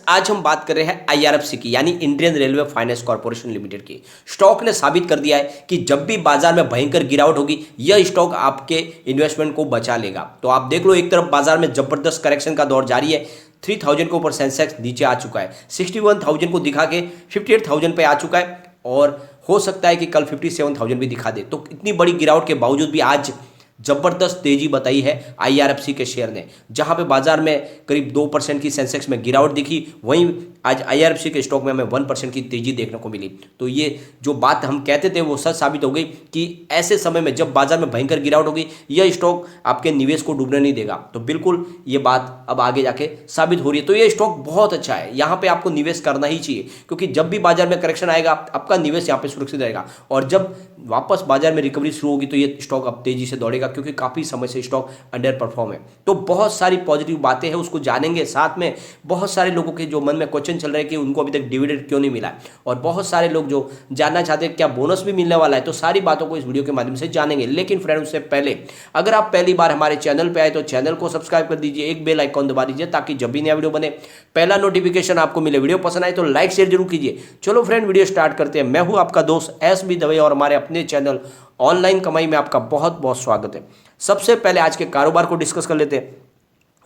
आज हम बात कर रहे हैं आईआरएफसी की यानी Indian railway finance corporation limited की। स्टॉक ने साबित कर दिया है कि जब भी बाजार में भयंकर गिरावट होगी यह स्टॉक आपके इन्वेस्टमेंट को बचा लेगा। तो आप देख लो, एक तरफ बाजार में जबरदस्त करेक्शन का दौर जारी है, 3000 के ऊपर सेंसेक्स नीचे आ चुका है, 61,000 को दिखा के 58,000 पे आ चुका है और हो सकता है कि कल 57,000 भी दिखा दे। तो इतनी बड़ी गिरावट के बावजूद भी आज जबरदस्त तेजी बताई है आईआरएफसी के शेयर ने। जहां पे बाजार में करीब 2% की सेंसेक्स में गिरावट दिखी, वहीं आज आईआरएफसी के स्टॉक में हमें 1% की तेजी देखने को मिली। तो ये जो बात हम कहते थे वो सच साबित हो गई कि ऐसे समय में जब बाजार में भयंकर गिरावट होगी यह स्टॉक आपके निवेश को डूबने नहीं देगा। तो बिल्कुल ये बात अब आगे जाके साबित हो रही है। तो ये स्टॉक बहुत अच्छा है, यहाँ पे आपको निवेश करना ही चाहिए, क्योंकि जब भी बाजार में करेक्शन आएगा आपका निवेश यहाँ पे सुरक्षित रहेगा और जब वापस बाजार में रिकवरी शुरू होगी तो ये स्टॉक अब तेजी से दौड़ेगा, क्योंकि काफी समय से स्टॉक अंडर परफॉर्म है। तो बहुत सारी पॉजिटिव बातें हैं, उसको जानेंगे। साथ में बहुत सारे लोगों के जो मन में क्वेश्चन चल रहे हैं कि उनको अभी तक डिविडेंड क्यों नहीं मिला है, और बहुत सारे लोग जो जानना चाहते हैं क्या बोनस भी मिलने वाला है। तो सारी बातों को इस वीडियो के माध्यम से जानेंगे। लेकिन फ्रेंड, उससे पहले अगर आप पहली बार हमारे चैनल पर आए तो चैनल को सब्सक्राइब कर दीजिए, एक बेल आइकॉन दबा दीजिए ताकि जब भी नया वीडियो बने पहला नोटिफिकेशन आपको मिले। वीडियो पसंद आए तो लाइक शेयर जरूर कीजिए। चलो फ्रेंड, वीडियो स्टार्ट करते हैं। मैं हूं आपका दोस्त एस.बी. दवे और हमारे अपने चैनल ऑनलाइन कमाई में आपका बहुत बहुत स्वागत है। सबसे पहले आज के कारोबार को डिस्कस कर लेते हैं।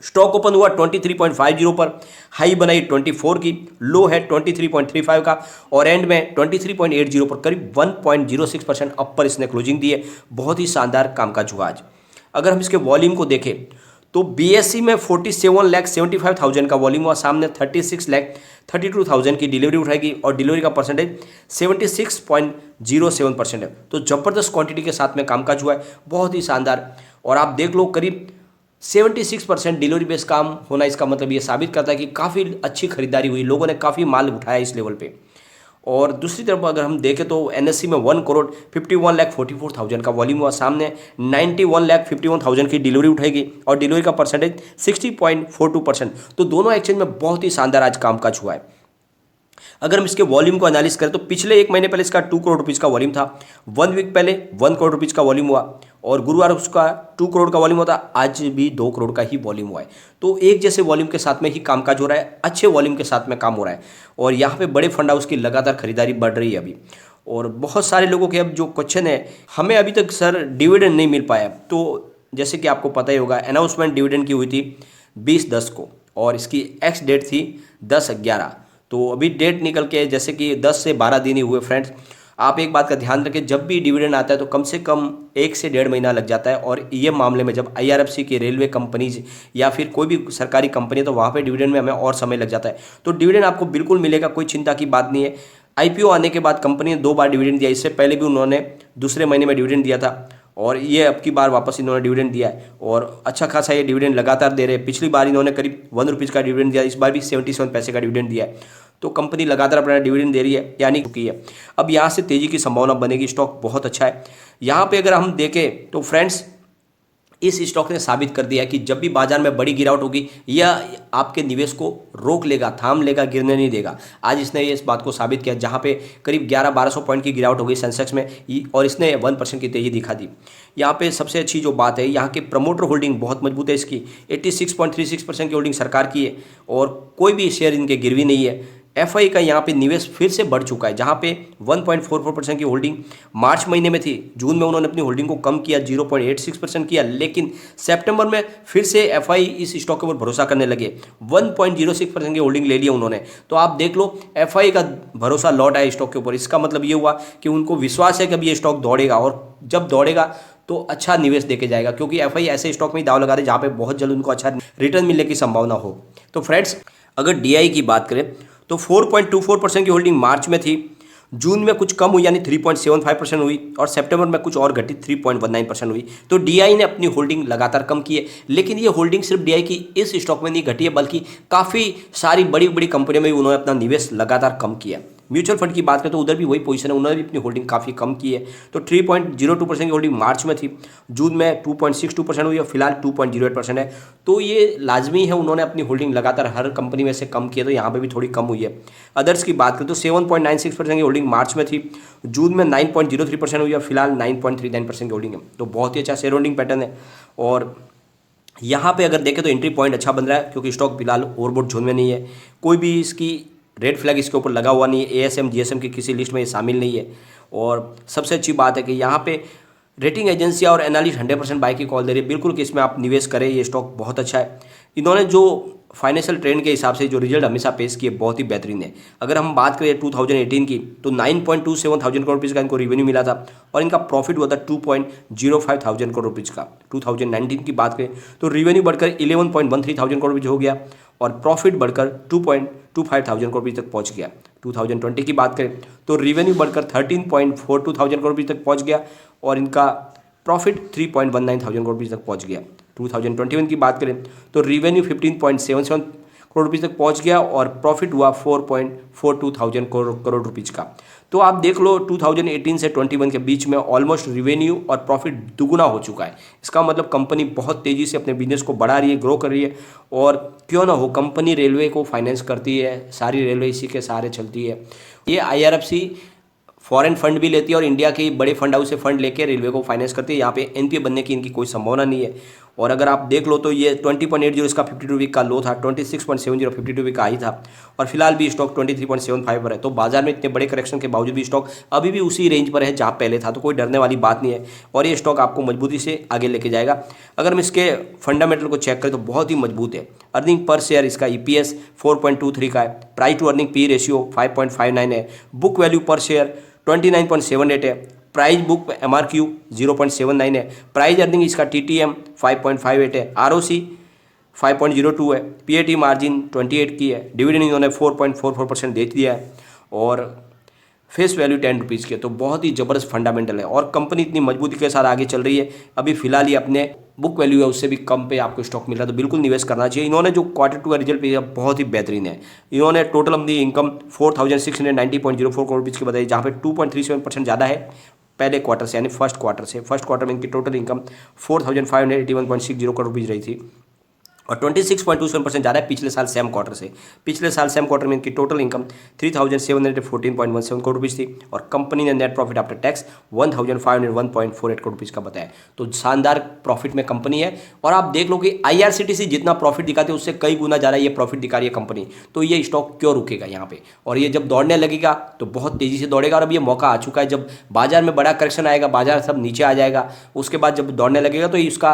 स्टॉक ओपन हुआ 23.50 पर, हाई बनाई 24 की, लो है 23.35 का और एंड में 23.80 पर करीब 1.06% अप पर इसने क्लोजिंग दी है। बहुत ही शानदार कामकाज हुआ आज। अगर हम इसके वॉल्यूम को देखें तो बीएससी में 47,75,000 का वॉल्यूम हुआ, सामने 36,32,000 की डिलीवरी उठाएगी और डिलीवरी का परसेंटेज 76.07% है। तो जबरदस्त क्वांटिटी के साथ में कामकाज हुआ है, बहुत ही शानदार। और आप देख लो, करीब 76% डिलीवरी बेस काम होना, इसका मतलब ये साबित करता है कि काफ़ी अच्छी खरीदारी हुई, लोगों ने काफ़ी माल उठाया इस लेवल पे। और दूसरी तरफ अगर हम देखें तो एनएससी में 1,51,44,000 का वॉल्यूम हुआ, सामने 91,51,000 की डिलीवरी उठाएगी और डिलीवरी का परसेंटेज 60.42%। तो दोनों एक्सचेंज में बहुत ही शानदार आज कामकाज हुआ है। अगर हम इसके वॉल्यूम को एनालिस करें तो पिछले एक महीने पहले इसका 2 करोड़ रुपीज़ का वॉल्यूम था, 1 वीक पहले 1 करोड़ रुपीज़ का वॉल्यूम हुआ और गुरुवार उसका 2 करोड़ का वॉल्यूम होता, आज भी 2 करोड़ का ही वॉल्यूम हुआ है। तो एक जैसे वॉल्यूम के साथ में ही कामकाज हो रहा है, अच्छे वॉल्यूम के साथ में काम हो रहा है और यहाँ पे बड़े फंड हाउस की लगातार खरीदारी बढ़ रही है अभी। और बहुत सारे लोगों के अब जो क्वेश्चन है, हमें अभी तक सर डिविडेंड नहीं मिल पाया। तो जैसे कि आपको पता ही होगा, अनाउंसमेंट डिविडेंड की हुई थी 20/10 को और इसकी एक्स डेट थी 10/11। तो अभी डेट निकल के जैसे कि 10 से 12 दिन ही हुए। फ्रेंड्स, आप एक बात का ध्यान रखें, जब भी डिविडेंड आता है तो कम से कम 1 से 1.5 महीना लग जाता है। और ये मामले में जब आईआरएफसी की रेलवे कंपनीज या फिर कोई भी सरकारी कंपनी है तो वहाँ पे डिविडेंड में हमें और समय लग जाता है। तो डिविडेंड आपको बिल्कुल मिलेगा, कोई चिंता की बात नहीं है। आईपीओ आने के बाद कंपनी ने 2 बार डिविडेंड दिया, इससे पहले भी उन्होंने दूसरे महीने में डिविडेंड दिया था और ये अब की बार वापस इन्होंने डिविडेंड दिया है और अच्छा खासा ये डिविडेंड लगातार दे रहे हैं। पिछली बार इन्होंने करीब 1 रुपीज़ का डिविडेंड दिया, इस बार भी 77 पैसे का डिविडेंड दिया है। तो कंपनी लगातार अपना डिविडेंड दे रही है, यानी चुकी है। अब यहाँ से तेजी की संभावना बनेगी, स्टॉक बहुत अच्छा है। यहाँ पे अगर हम देखें तो फ्रेंड्स, इस स्टॉक ने साबित कर दिया है कि जब भी बाजार में बड़ी गिरावट होगी यह आपके निवेश को रोक लेगा, थाम लेगा, गिरने नहीं देगा। आज इसने इस बात को साबित किया, जहां पे करीब 1100-1200 पॉइंट की गिरावट हो गई सेंसेक्स में और इसने 1% की तेजी दिखा दी। यहाँ पे सबसे अच्छी जो बात है, यहाँ के प्रमोटर होल्डिंग बहुत मजबूत है इसकी, 86.36% की होल्डिंग सरकार की है और कोई भी शेयर इनके गिरवी नहीं है। एफआई का यहाँ पे निवेश फिर से बढ़ चुका है, जहाँ पे 1.44% की होल्डिंग मार्च महीने में थी। जून में उन्होंने अपनी होल्डिंग को कम किया, 0.86% किया, लेकिन सितंबर में फिर से एफआई इस स्टॉक के ऊपर भरोसा करने लगे, 1.06% की होल्डिंग ले लिया उन्होंने। तो आप देख लो, एफआई का भरोसा लौट आया स्टॉक के ऊपर। इसका मतलब ये हुआ कि उनको विश्वास है कि अब ये स्टॉक दौड़ेगा और जब दौड़ेगा तो अच्छा निवेश देके जाएगा, क्योंकि एफआई ऐसे स्टॉक में ही दाव लगा दे जहाँ पे बहुत जल्द उनको अच्छा रिटर्न मिलने की संभावना हो। तो फ्रेंड्स, अगर डीआई की बात करें तो 4.24% की होल्डिंग मार्च में थी, जून में कुछ कम हुई यानी 3.75% हुई और सितंबर में कुछ और घटी 3.19% हुई। तो डीआई ने अपनी होल्डिंग लगातार कम की है, लेकिन ये होल्डिंग सिर्फ डीआई की इस स्टॉक में नहीं घटी है, बल्कि काफ़ी सारी बड़ी बड़ी कंपनियों में भी उन्होंने अपना निवेश लगातार कम किया। म्यूचुअल फंड की बात करें तो उधर भी वही पोजीशन है, उन्होंने भी अपनी होल्डिंग काफ़ी कम की है। तो 3.02% की होल्डिंग मार्च में थी, जून में 2.62% हुई और फिलहाल 2.08% है। तो ये लाजमी है, उन्होंने अपनी होल्डिंग लगातार हर कंपनी में से कम की है, तो यहाँ पे भी थोड़ी कम हुई है। अदर्स की बात करें तो 7.96% की होल्डिंग मार्च में थी, जून में 9.03% हुई और फिलहाल 9.39% की होल्डिंग है। तो बहुत ही अच्छा शेयर होल्डिंग पैटर्न है। और यहाँ पे अगर देखें तो एंट्री पॉइंट अच्छा बन रहा है क्योंकि स्टॉक फिलहाल ओवरबॉट जोन में नहीं है, कोई भी इसकी रेड फ्लैग इसके ऊपर लगा हुआ नहीं है, एएसएम जीएसएम की किसी लिस्ट में ये शामिल नहीं है। और सबसे अच्छी बात है कि यहाँ पे रेटिंग एजेंसियाँ और एनालिस्ट 100% बाई की कॉल दे रही है, बिल्कुल कि इसमें आप निवेश करें, ये स्टॉक बहुत अच्छा है। इन्होंने जो फाइनेंशियल ट्रेंड के हिसाब से जो रिजल्ट हमेशा पेश किए बहुत ही बेहतरीन है। अगर हम बात करें 2018 की तो 9.27 थाउजेंड करोड़ रुपीज़ का इनको रेवेन्यू मिला था और इनका प्रॉफिट हुआ था 2.05 थाउजेंड करोड़ रुपीज़ का। 2019 की बात करें तो रेवेन्यू बढ़कर 11.13 थाउजेंड करोड़ रुपीज़ हो गया और प्रॉफिट बढ़कर 2.25 थाउजेंड करोड़ रुपीज़ तक पहुंच गया। 2020 की बात करें तो रेवेन्यू बढ़कर 13.42 थाउजेंड करोड़ रुपीज़ तक पहुंच गया और इनका प्रॉफिट 3.19 थाउजेंड करोड़ रुपीज़ तक पहुंच गया। 2021 की बात करें तो रेवेन्यू 15.77 करोड़ रुपीज़ तक पहुंच गया और प्रॉफिट हुआ 4.42 थाउजेंड करोड़ रुपीज़ का। तो आप देख लो 2018 से 21 के बीच में ऑलमोस्ट रेवेन्यू और प्रॉफिट दुगुना हो चुका है। इसका मतलब कंपनी बहुत तेज़ी से अपने बिजनेस को बढ़ा रही है, ग्रो कर रही है। और क्यों ना हो, कंपनी रेलवे को फाइनेंस करती है, सारी रेलवे इसी के सहारे चलती है। ये IRFC फॉरेन फंड भी लेती है और इंडिया के बड़े फंड हाउस से फंड लेके रेलवे को फाइनेंस करती है। यहाँ पे NPA बनने की इनकी कोई संभावना नहीं है। और अगर आप देख लो तो ये 20.80 इसका 52 वीक का लो था, 26.70 52 वीक का हाई था और फिलहाल भी स्टॉक 23.75 पर है। तो बाजार में इतने बड़े करेक्शन के बावजूद भी स्टॉक अभी भी उसी रेंज पर है जहाँ पहले था, तो कोई डरने वाली बात नहीं है और ये स्टॉक आपको मजबूती से आगे लेके जाएगा। अगर हम इसके फंडामेंटल को चेक करें तो बहुत ही मजबूत है। अर्निंग पर शेयर इसका EPS 4.23 का है, price to earning PE ratio 5.59 है, बुक वैल्यू पर शेयर 29.78 है, प्राइस बुक MRQ 0.79 है, प्राइस अर्निंग इसका TTM 5.58 है, ROC 5.02 है, PAT मार्जिन 28 की है, डिविडेंड इन्होंने 4.44% दे दिया है और फेस वैल्यू 10 रुपीज़ के। तो बहुत ही ज़बरदस्त फंडामेंटल है और कंपनी इतनी मजबूती के साथ आगे चल रही है। अभी फिलहाल ये अपने बुक वैल्यू है उससे भी कम पे आपको स्टॉक मिल रहा है, तो बिल्कुल निवेश करना चाहिए। इन्होंने जो Q2 का रिजल्ट दिया बहुत ही बेहतरीन है। इन्होंने टोटल अपनी इनकम 4690.04 करोड़ रुपीज़ की बताई, जहाँ पे 2.37% ज़्यादा है पहले क्वार्टर से, यानी फर्स्ट क्वार्टर से। फर्स्ट क्वार्टर में इनकी टोटल इनकम 4581.60 करोड़ रुपीज़ रही थी और 26.27% ज़्यादा है पिछले साल सेम क्वार्टर से। पिछले साल सेम क्वार्टर में इनकी टोटल इनकम 3714.17 करोड़ रुपीज़ थी और कंपनी ने net profit after tax 1501.48 crore rupees का बताया। तो शानदार प्रॉफिट में कंपनी है और आप देख लो कि IRCTC जितना प्रॉफिट दिखाते हैं उससे कई गुना ज़्यादा ये प्रॉफिट दिखा रही है कंपनी। तो ये स्टॉक क्यों रुकेगा यहाँ पे, और ये जब दौड़ने लगेगा तो बहुत तेज़ी से दौड़ेगा। और अब ये मौका आ चुका है, जब बाजार में बड़ा करेक्शन आएगा, बाजार सब नीचे आ जाएगा, उसके बाद जब दौड़ने लगेगा तो इसका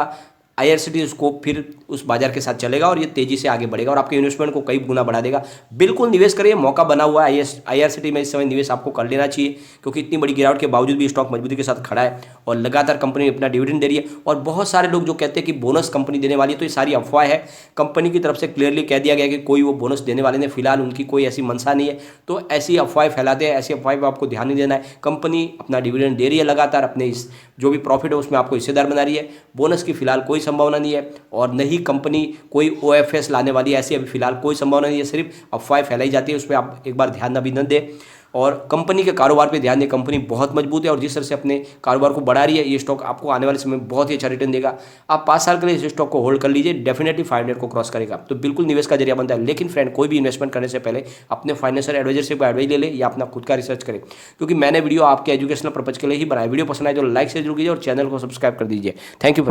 IRCTC उसको फिर उस बाजार के साथ चलेगा और ये तेजी से आगे बढ़ेगा और आपके इन्वेस्टमेंट को कई गुना बढ़ा देगा। बिल्कुल निवेश करिए, मौका बना हुआ है। IRCTC में इस समय निवेश आपको कर लेना चाहिए क्योंकि इतनी बड़ी गिरावट के बावजूद भी स्टॉक मजबूती के साथ खड़ा है और लगातार कंपनी अपना डिविडेंड दे रही है। और बहुत सारे लोग जो कहते हैं कि बोनस कंपनी देने वाली है, तो ये सारी अफवाह है। कंपनी की तरफ से क्लियरली कह दिया गया कि कोई वो बोनस देने वाले ने, फिलहाल उनकी कोई ऐसी मंशा नहीं है। तो ऐसी अफवाह फैलाते हैं, ऐसी अफवाह पर आपको ध्यान नहीं देना है। कंपनी अपना डिविडेंड दे रही है लगातार, अपने इस जो भी प्रॉफिट है उसमें आपको हिस्सेदार बना रही है। बोनस की फिलहाल कोई संभावना नहीं है और नहीं कंपनी कोई OFS लाने वाली है, ऐसी अभी फिलहाल कोई संभावना नहीं है। सिर्फ अफवाह फैलाई जाती है, उस पर आप एक बार ध्यान अभी न दें और कंपनी के कारोबार पे ध्यान दें। कंपनी बहुत मजबूत है और जिस तरह से अपने कारोबार को बढ़ा रही है, ये स्टॉक आपको आने वाले समय में बहुत ही अच्छा रिटर्न देगा। आप 5 साल के लिए इस स्टॉक को होल्ड कर लीजिए, डेफिनेटली 500 को क्रॉस करेगा, तो बिल्कुल निवेश का जरिया बनता है। लेकिन फ्रेंड, कोई भी इन्वेस्टमेंट करने से पहले अपने फाइनेंशियल एडवाइजर से एडवाइस ले ले या अपना खुद का रिसर्च करें, क्योंकि मैंने वीडियो आपके एजुकेशनल पर्पज के लिए ही बनाया। वीडियो पसंद आए तो लाइक से जरूर कीजिए और चैनल को सब्सक्राइब कर दीजिए। Thank you friend.